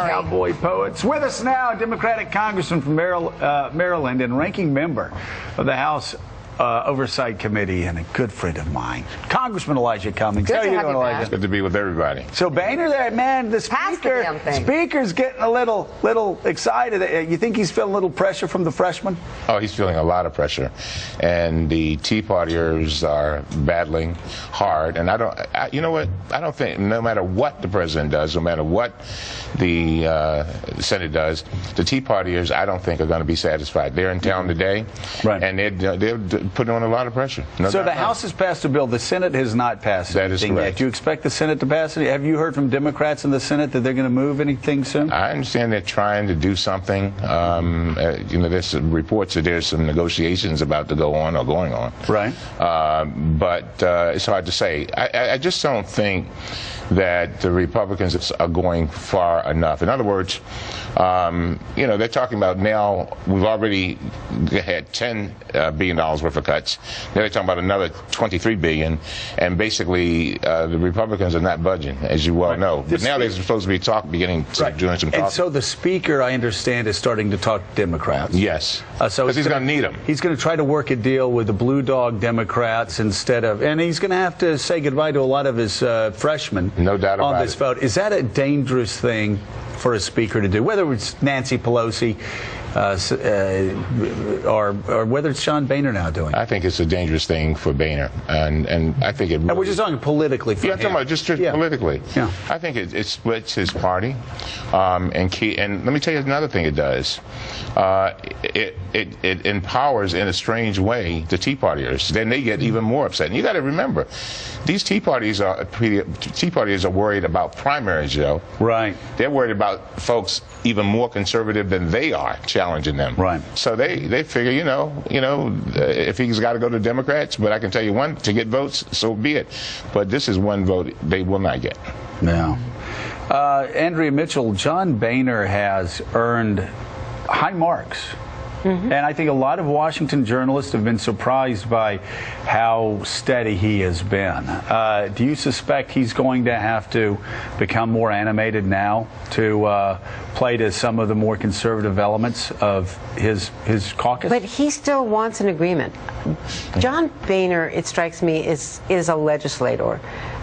Cowboy poets. With us now, Democratic Congressman from Maryland and ranking member of the House Oversight Committee and a good friend of mine, Congressman Elijah Cummings. Good How to are you have doing, you Elijah? back. Good to be with everybody. So Boehner there, man, the speaker's getting a little excited. You think he's feeling a little pressure from the freshmen? Oh, he's feeling a lot of pressure, and the Tea Partiers are battling hard. And you know what? I don't think, no matter what the president does, no matter what the Senate does, the Tea Partiers, I don't think, are going to be satisfied. They're in town today, right? And they're putting on a lot of pressure. So the House has passed a bill. The Senate has not passed anything yet. Do you expect the Senate to pass it? Have you heard from Democrats in the Senate that they're going to move anything soon? I understand they're trying to do something. You know, there's some reports that there's some negotiations about to go on or going on. Right. But it's hard to say. I just don't think that the Republicans are going far enough. In other words, you know, they're talking about now we've already had $10 billion worth of cuts. Now they're talking about another $23 billion, and basically the Republicans are not budging, as you well know. But now they're supposed to be doing some talking. And so the Speaker, I understand, is starting to talk to Democrats. Yes. So because he's going to need them. He's going to try to work a deal with the Blue Dog Democrats instead of, and he's going to have to say goodbye to a lot of his freshmen. No doubt about it. On this vote. Is that a dangerous thing for a speaker to do, whether it's Nancy Pelosi or whether it's John Boehner now doing it? I think it's a dangerous thing for Boehner, and I think it really, and we're just talking politically for him. I'm talking about just politically. Yeah. I think it splits his party, and let me tell you another thing it does. It empowers, in a strange way, the Tea Partiers. Then they get even more upset. And you got to remember, these Tea Partiers are worried about primaries, Joe. Right. They're worried about folks even more conservative than they are challenging them. Right. So they figure, you know, if he's got to go to Democrats, but I can tell you one, to get votes, so be it. But this is one vote they will not get. No. Andrea Mitchell, John Boehner has earned high marks. And I think a lot of Washington journalists have been surprised by how steady he has been. Do you suspect he's going to have to become more animated now to play to some of the more conservative elements of his caucus? But he still wants an agreement. John Boehner, it strikes me, is a legislator.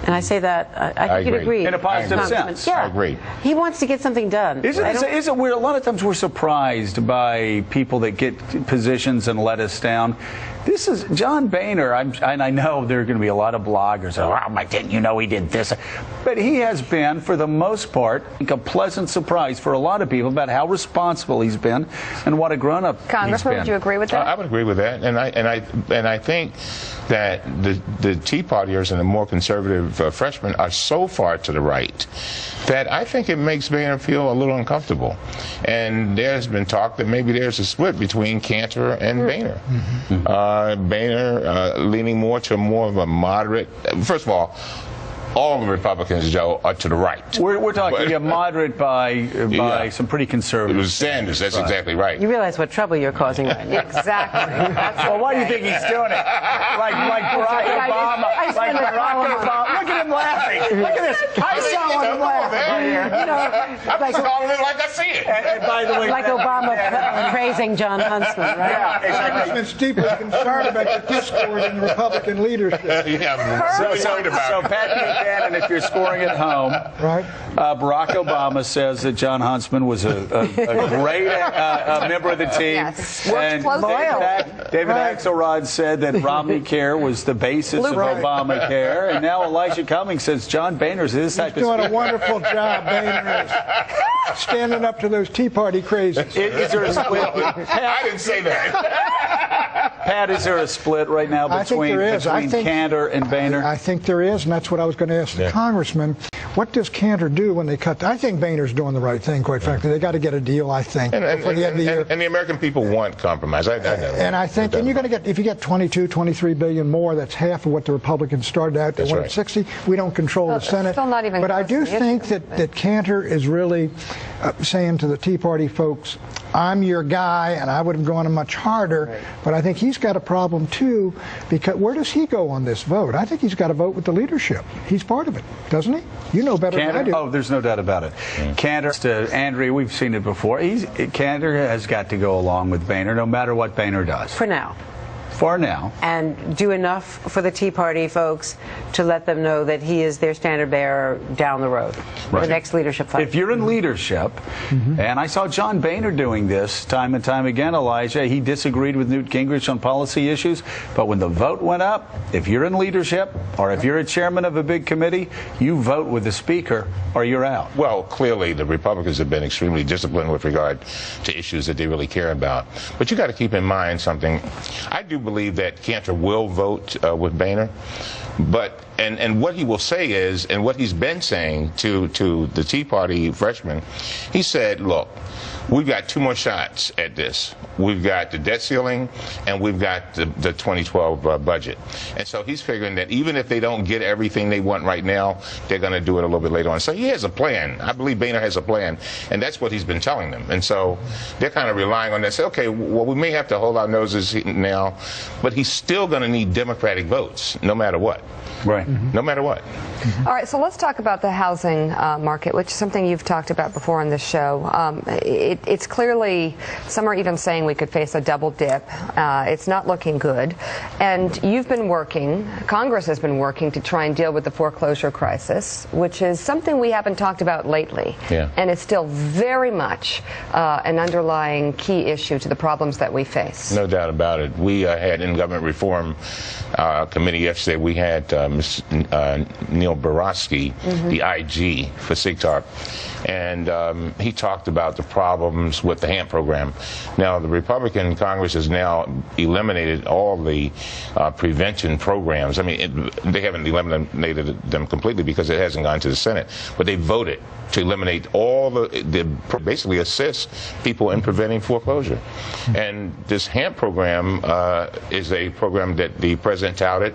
And I say that, I think you'd agree. In a positive sense. Yeah. I agree. He wants to get something done. Isn't it weird? A lot of times we're surprised by people that get positions and let us down. This is John Boehner, and I know there are going to be a lot of bloggers. Oh, my, didn't you know he did this? But he has been, for the most part, a pleasant surprise for a lot of people about how responsible he's been and what a grown-up he's been. Congressman, would you agree with that? I would agree with that, and I think that the Tea Partiers and the more conservative freshmen are so far to the right that I think it makes Boehner feel a little uncomfortable. And there's been talk that maybe there's a split between Cantor and Boehner. Boehner leaning more to more of a moderate. First of all the Republicans, Joe, are to the right. We're talking moderate by some pretty conservative. It was Sanders. That's exactly right. You realize what trouble you're causing right now. Exactly. Well, why do you think he's doing it? Like Barack Obama. Like Barack Obama. Look at him laughing. Look at this. I saw him laughing. You know, I'm just calling it like I see it. And by the way, like Obama praising John Huntsman, right? Yeah, exactly. Congressman's deeply concerned about the discord in the Republican leadership. Yeah, I'm really worried about So it. Pat Buchanan, if you're scoring at home, Right. Barack Obama says that John Huntsman was a great member of the team. Yes. And Worked closely. David Axelrod said that Romney Care was the basis of Obamacare. And now Elijah Cummings says John Boehner's this type He's doing of a wonderful job, Boehner is standing up to those Tea Party crazes. Is there a split? I didn't say that. Pat, is there a split right now I think between there is. Cantor and Boehner? I think there is, and that's what I was going to ask the congressman. What does Cantor do when they cut? I think Boehner's doing the right thing, quite frankly. They got to get a deal, I think, before the end of the year. And the American people want compromise. I know. And I think, and you're going to get, if you get 22, 23 billion more, that's half of what the Republicans started out. They That's wanted right. 60. We don't control the Senate. still not even but I close do to the think issue. that Cantor is really saying to the Tea Party folks, I'm your guy, and I would have gone much harder. Right. But I think he's got a problem too, because where does he go on this vote? I think he's got to vote with the leadership. He's part of it, doesn't he? You know better than I do. Oh, there's no doubt about it. Cantor, to Andrea, we've seen it before. Cantor has got to go along with Boehner, no matter what Boehner does. For now. For now. And do enough for the Tea Party folks to let them know that he is their standard bearer down the road, the next leadership fight. If you're in leadership, and I saw John Boehner doing this time and time again, Elijah, he disagreed with Newt Gingrich on policy issues, but when the vote went up, if you're in leadership, or if you're a chairman of a big committee, you vote with the speaker, or you're out. Well, clearly the Republicans have been extremely disciplined with regard to issues that they really care about. But you got to keep in mind something. I do believe that Cantor will vote with Boehner, but and what he will say is, and what he's been saying to the Tea Party freshmen, he said, look, we've got 2 more shots at this. We've got the debt ceiling, and we've got the 2012 budget. And so he's figuring that even if they don't get everything they want right now, they're going to do it a little bit later on. So he has a plan. I believe Boehner has a plan, and that's what he's been telling them. And so they're kind of relying on that. Say, okay, well, we may have to hold our noses now, but he's still going to need Democratic votes, no matter what. Right. No matter what. All right, so let's talk about the housing market, which is something you've talked about before on this show. It's clearly, some are even saying we could face a double dip. It's not looking good. And you've been working, Congress has been working to try and deal with the foreclosure crisis, which is something we haven't talked about lately. Yeah. And it's still very much an underlying key issue to the problems that we face. No doubt about it. We had in Government Reform Committee yesterday, we had Neil Barofsky, the IG for SIGTARP, and he talked about the problems with the HAMP program. Now, the Republican Congress has now eliminated all the prevention programs. I mean, they haven't eliminated them completely because it hasn't gone to the Senate, but they voted to eliminate all the basically assist people in preventing foreclosure. And this HAMP program is a program that the president touted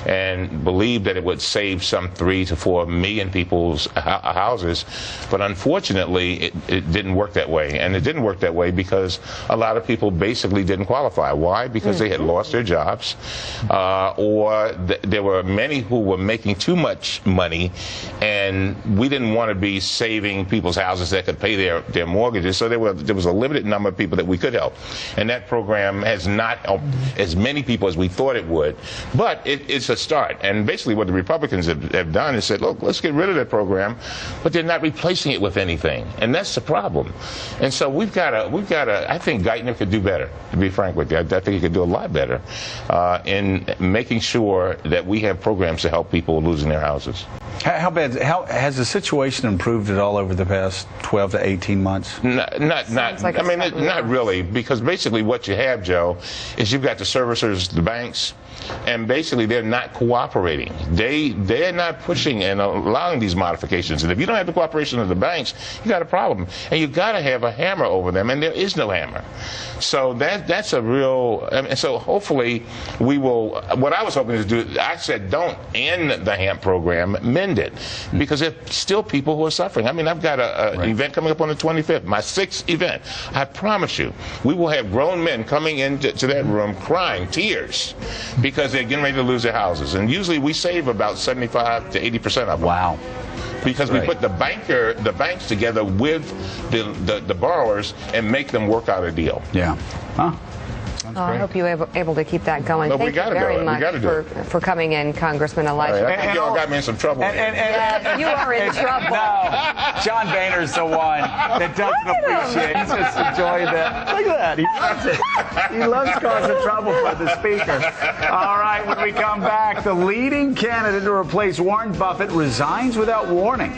and believed that it would save some 3 to 4 million people's houses, but unfortunately it didn't work that way. And it didn't work that way because a lot of people basically didn't qualify. Why? Because they had lost their jobs, or there were many who were making too much money, and we didn't want to be saving people's houses that could pay their mortgages. So there was a limited number of people that we could help, and that program has not helped as many people as we thought it would, but it's a start. And basically what the Republicans have done is said, look, let's get rid of that program, but they're not replacing it with anything, and that's the problem. And so we've got to I think Geithner could do better, to be frank with you. I think he could do a lot better in making sure that we have programs to help people losing their houses. How bad? How has the situation improved at all over the past 12 to 18 months? Not really, because basically what you have, Joe, is you've got the servicers, the banks, and basically they're not cooperating. They're not pushing and allowing these modifications. And if you don't have the cooperation of the banks, you got a problem. And you've got to have a hammer over them, and there is no hammer. So that's a real. And so hopefully we will. What I was hoping to do, I said, don't end the HAMP program, mend it, because there's still people who are suffering. I mean, I've got an event coming up on the 25th, my 6th event. I promise you, we will have grown men coming into that room crying tears because they're getting ready to lose their houses. And usually we save about 75 to 80% of them. Wow. Because we put the banks together with the borrowers and make them work out a deal. Yeah. Huh? I hope you were able to keep that going. But Thank you very much for coming in, Congressman Elijah. Right, I think y'all got me in some trouble. You are in trouble. No, John Boehner's the one that doesn't appreciate. He's just enjoying that. Look at that. He loves it. He loves causing trouble for the speaker. All right, when we come back, the leading candidate to replace Warren Buffett resigns without warning.